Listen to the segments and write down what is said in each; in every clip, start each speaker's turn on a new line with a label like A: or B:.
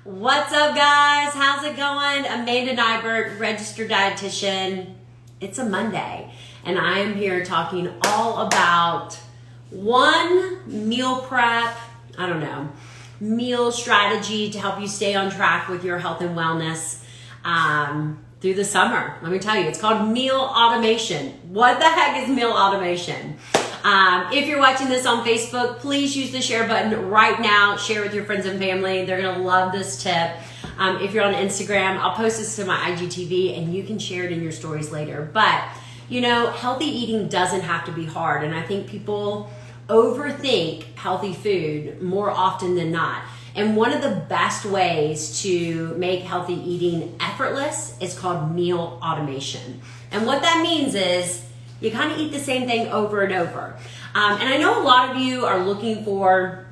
A: What's up, guys? How's it going? Amanda Nybert, registered dietitian. It's a Monday, and I am here talking all about one meal prep, meal strategy to help you stay on track with your health and wellness through the summer. Let me tell you, it's called meal automation. What the heck is meal automation? If you're watching this on Facebook, please use the share button right now. Share with your friends and family. They're going to love this tip. If you're on Instagram, I'll post this to my IGTV and you can share it in your stories later. But, healthy eating doesn't have to be hard. And I think people overthink healthy food more often than not. And one of the best ways to make healthy eating effortless is called meal automation. And what that means is you kind of eat the same thing over and over. And I know a lot of you are looking for,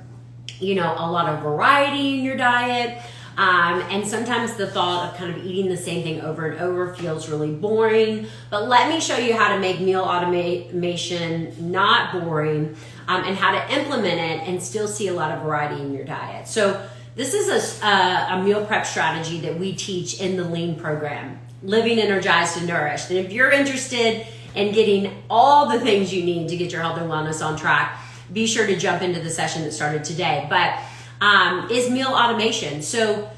A: a lot of variety in your diet. And sometimes the thought of kind of eating the same thing over and over feels really boring. But let me show you how to make meal automation not boring and how to implement it and still see a lot of variety in your diet. So this is a meal prep strategy that we teach in the Lean program, Living Energized and Nourished. And if you're interested in getting all the things you need to get your health and wellness on track, be sure to jump into the session that started today. But is meal automation. So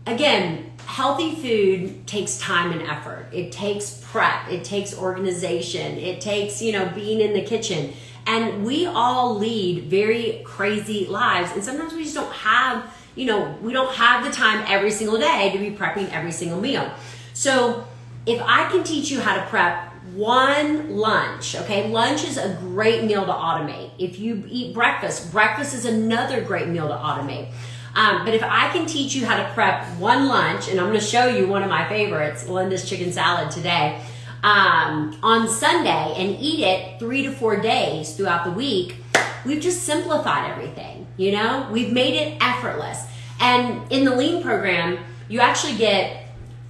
A: again, healthy food takes time and effort. It takes prep. It takes organization. It takes, being in the kitchen. And we all lead very crazy lives. And sometimes we just don't have, we don't have the time every single day to be prepping every single meal. So if I can teach you how to prep one lunch, okay? Lunch is a great meal to automate. If you eat breakfast is another great meal to automate. But if I can teach you how to prep one lunch, and I'm gonna show you one of my favorites, Linda's chicken salad today, on Sunday, and eat it 3 to 4 days throughout the week, we've just simplified everything, We've made it effortless. And in the Lean program, you actually get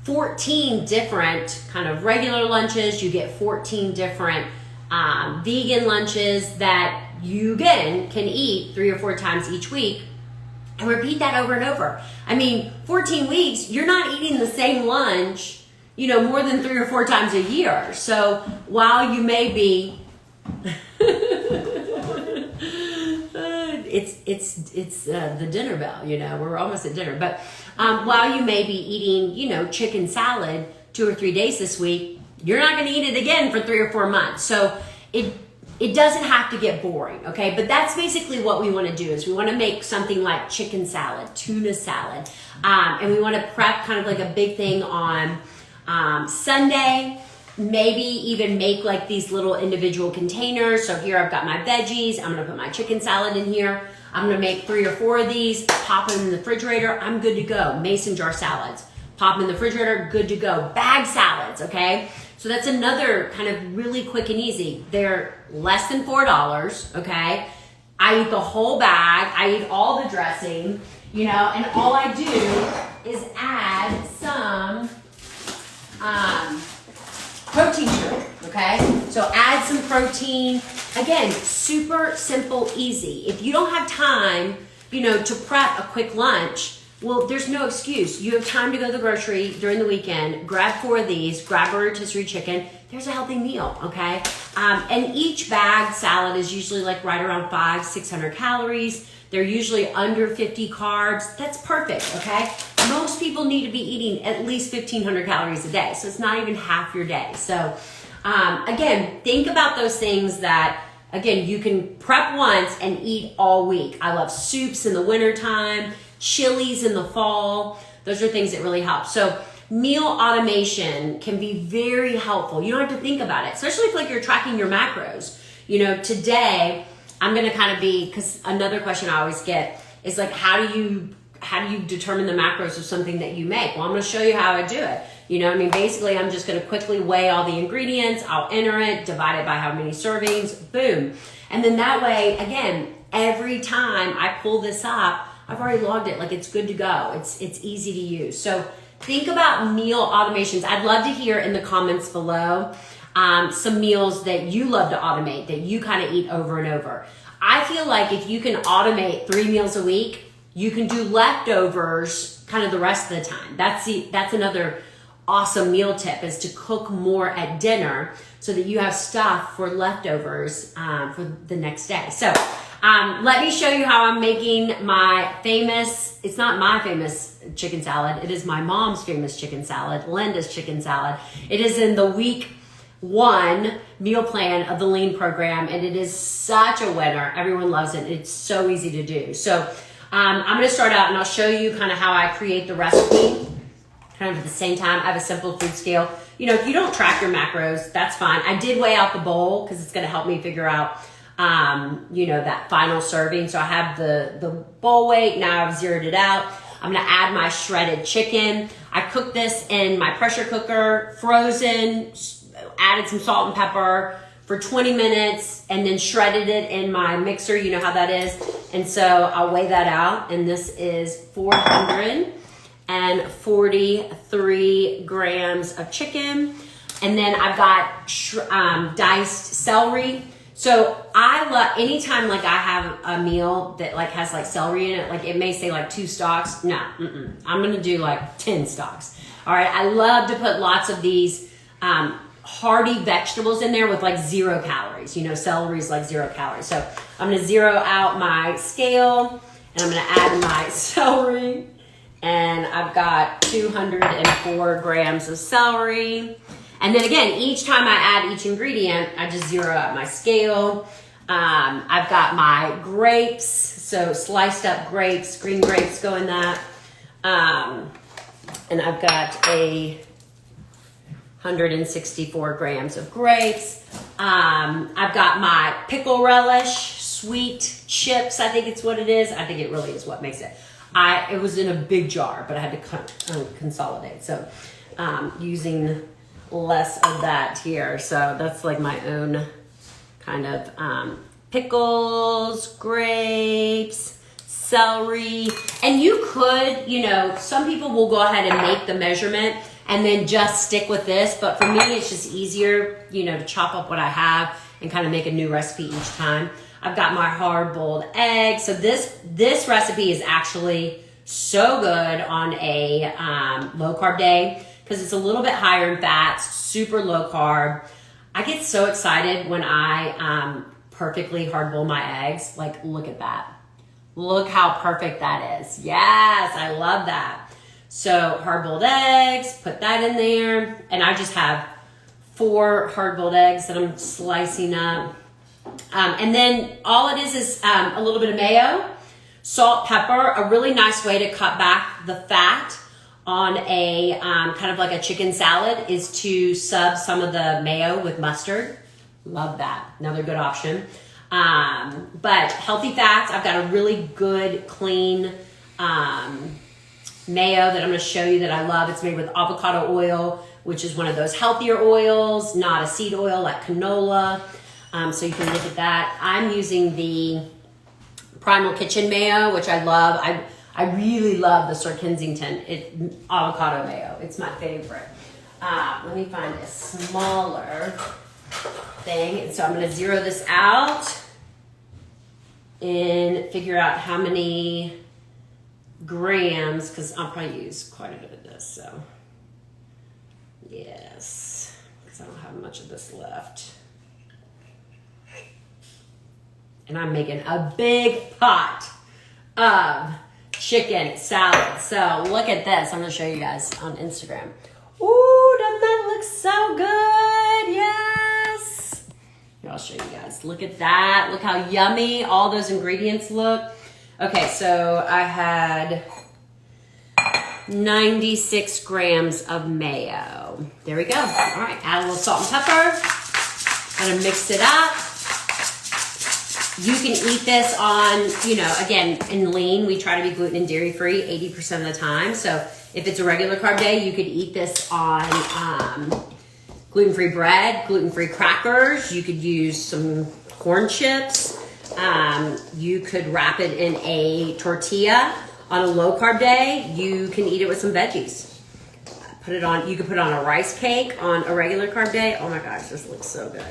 A: 14 different kind of regular lunches. You get 14 different vegan lunches that you, again, can eat 3 or 4 times each week and repeat that over and over. 14 weeks, you're not eating the same lunch, more than 3 or 4 times a year. So while you may be, it's the dinner bell, we're almost at dinner. But while you may be eating, chicken salad 2 or 3 days this week, you're not going to eat it again for 3 or 4 months. So it doesn't have to get boring, okay? But that's basically what we want to do, is we want to make something like chicken salad, tuna salad, and we want to prep kind of like a big thing on Sunday. Maybe even make like these little individual containers. So here I've got my veggies. I'm gonna put my chicken salad in here. I'm gonna make 3 or 4 of these, pop them in the refrigerator. I'm good to go. Mason jar salads, pop them in the refrigerator, good to go. Bag salads, okay? So that's another kind of really quick and easy. They're less than $4, okay? I eat the whole bag. I eat all the dressing, and all I do is add some protein to it, okay? So add some protein. Again, super simple, easy. If you don't have time, to prep a quick lunch, well, there's no excuse. You have time to go to the grocery during the weekend, grab 4 of these, grab a rotisserie chicken. There's a healthy meal, okay? And each bag salad is usually like right around 500-600 calories. They're usually under 50 carbs. That's perfect, okay? Most people need to be eating at least 1,500 calories a day. So it's not even half your day. So again, think about those things that, again, you can prep once and eat all week. I love soups in the wintertime, chilies in the fall. Those are things that really help. So meal automation can be very helpful. You don't have to think about it, especially if you're tracking your macros. Today I'm going to kind of because another question I always get is how do you determine the macros of something that you make? Well, I'm going to show you how I do it. Basically I'm just going to quickly weigh all the ingredients. I'll enter it, divide it by how many servings, boom. And then that way, again, every time I pull this up, I've already logged it. It's good to go. It's easy to use. So think about meal automations. I'd love to hear in the comments below some meals that you love to automate, that you kind of eat over and over. I feel like if you can automate 3 meals a week, You can do leftovers kind of the rest of the time. That's another awesome meal tip, is to cook more at dinner so that you have stuff for leftovers for the next day. So let me show you how I'm making my famous, it's not my famous chicken salad, it is my mom's famous chicken salad, Linda's chicken salad. It is in the week 1 meal plan of the Lean program, and it is such a winner. Everyone loves it. It's so easy to do. So I'm going to start out and I'll show you kind of how I create the recipe. Kind of at the same time, I have a simple food scale. You know, if you don't track your macros, that's fine. I did weigh out the bowl because it's going to help me figure out, you know, that final serving. So I have the bowl weight. Now I've zeroed it out. I'm going to add my shredded chicken. I cooked this in my pressure cooker, frozen, added some salt and pepper for 20 minutes, and then shredded it in my mixer. You know how that is. And so I'll weigh that out. And this is 443 grams of chicken. And then I've got diced celery. So I love, anytime like I have a meal that like has like celery in it, like it may say like 2 stalks. No, I'm going to do like 10 stalks. All right. I love to put lots of these hearty vegetables in there with like 0 calories. You know, celery is like 0 calories. So I'm going to zero out my scale and I'm going to add my celery. And I've got 204 grams of celery. And then again, each time I add each ingredient, I just zero out my scale. I've got my grapes, so sliced up grapes, green grapes go in that. And I've got 164 grams of grapes. I've got my pickle relish, sweet chips, I think it's what it is. I think it really is what makes it. It was in a big jar, but I had to consolidate. So using less of that here. So that's like my own kind of pickles, grapes, celery. And you could, you know, some people will go ahead and make the measurement and then just stick with this. But for me, it's just easier, you know, to chop up what I have and kind of make a new recipe each time. I've got my hard-boiled egg. So this recipe is actually so good on a low-carb day because it's a little bit higher in fats, super low carb. I get so excited when I perfectly hard-boil my eggs. Like, look at that. Look how perfect that is. Yes, I love that. So hard-boiled eggs, put that in there. And I just have 4 hard-boiled eggs that I'm slicing up. And then all it is a little bit of mayo, salt, pepper. A really nice way to cut back the fat on a kind of like a chicken salad is to sub some of the mayo with mustard. Love that. Another good option. But healthy fats, I've got a really good, clean mayo that I'm going to show you that I love. It's made with avocado oil, which is one of those healthier oils, not a seed oil like canola. So you can look at that. I'm using the Primal Kitchen mayo, which I love. I really love the Sir Kensington avocado mayo. It's my favorite. Let me find a smaller thing. And so I'm going to zero this out and figure out how many grams, because I'll probably use quite a bit of this. So yes, because I don't have much of this left. And I'm making a big pot of chicken salad. So look at this. I'm going to show you guys on Instagram. Ooh, doesn't that look so good? Yes. Here, I'll show you guys. Look at that. Look how yummy all those ingredients look. Okay, so I had 96 grams of mayo. There we go. All right, add a little salt and pepper. Kind of mix it up. You can eat this on, you know, again, in Lean, we try to be gluten and dairy free 80% of the time. So if it's a regular carb day, you could eat this on gluten-free bread, gluten-free crackers. You could use some corn chips. You could wrap it in a tortilla on a low carb day. You can eat it with some veggies. Put it on, you could put it on a rice cake on a regular carb day. Oh my gosh, this looks so good.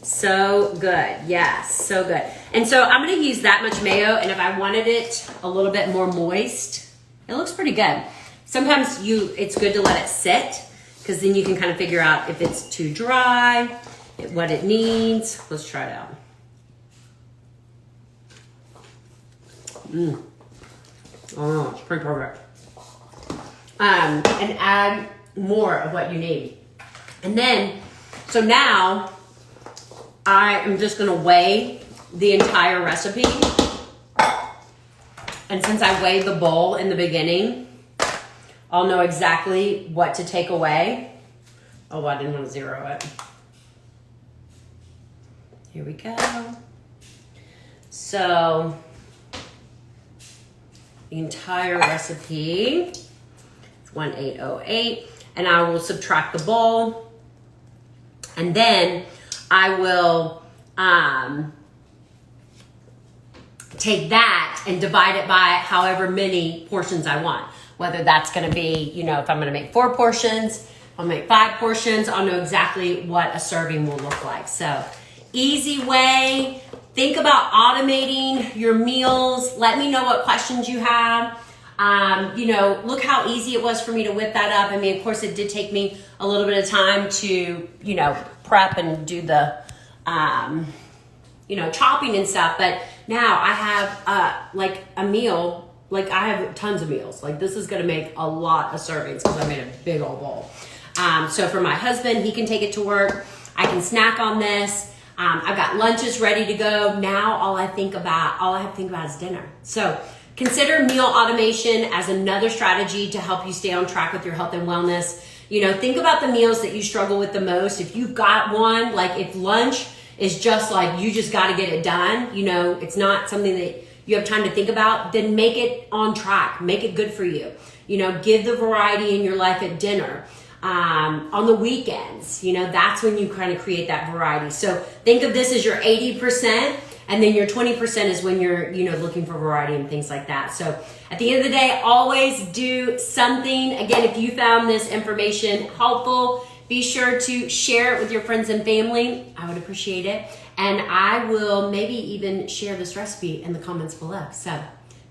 A: So good. Yes, so good. And so I'm gonna use that much mayo, and if I wanted it a little bit more moist, it looks pretty good. Sometimes it's good to let it sit, because then you can kind of figure out if it's too dry, what it needs. Let's try it out. Oh, it's pretty perfect. And add more of what you need. And then, so now I am just gonna weigh the entire recipe. And since I weighed the bowl in the beginning, I'll know exactly what to take away. Oh, I didn't want to zero it. Here we go. So, the entire recipe is 1808, and I will subtract the bowl, and then I will take that and divide it by however many portions I want. Whether that's gonna be, if I'm gonna make 4 portions, I'll make 5 portions, I'll know exactly what a serving will look like. So, easy way. Think about automating your meals. Let me know what questions you have. Look how easy it was for me to whip that up. I mean, of course, it did take me a little bit of time to, prep and do the, chopping and stuff. But now I have, a meal. Like, I have tons of meals. Like, this is going to make a lot of servings because I made a big old bowl. So for my husband, he can take it to work. I can snack on this. I've got lunches ready to go. Now all I have to think about is dinner. So consider meal automation as another strategy to help you stay on track with your health and wellness. Think about the meals that you struggle with the most. If you've got one, like if lunch is just like you just got to get it done, it's not something that you have time to think about, then make it on track. Make it good for you. Give the variety in your life at dinner. On the weekends, that's when you kind of create that variety. So think of this as your 80%, and then your 20% is when you're, looking for variety and things like that. So at the end of the day, always do something. Again, if you found this information helpful, be sure to share it with your friends and family. I would appreciate it. And I will maybe even share this recipe in the comments below. So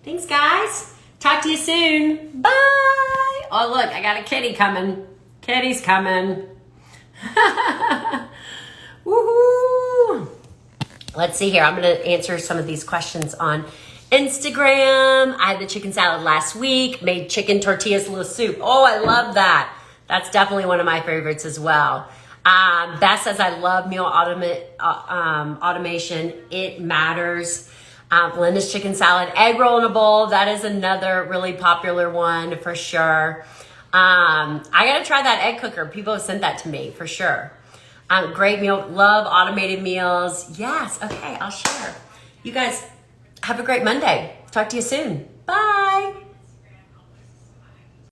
A: thanks, guys. Talk to you soon. Bye. Oh, look, I got a kitty coming. Kitty's coming. Woohoo! Let's see here. I'm going to answer some of these questions on Instagram. I had the chicken salad last week. Made chicken tortillas with soup. Oh, I love that. That's definitely one of my favorites as well. Beth says, I love meal automation. It matters. Linda's chicken salad, egg roll in a bowl. That is another really popular one for sure. I got to try that egg cooker. People have sent that to me for sure. Great meal. Love automated meals. Yes. Okay. I'll share. You guys have a great Monday. Talk to you soon. Bye.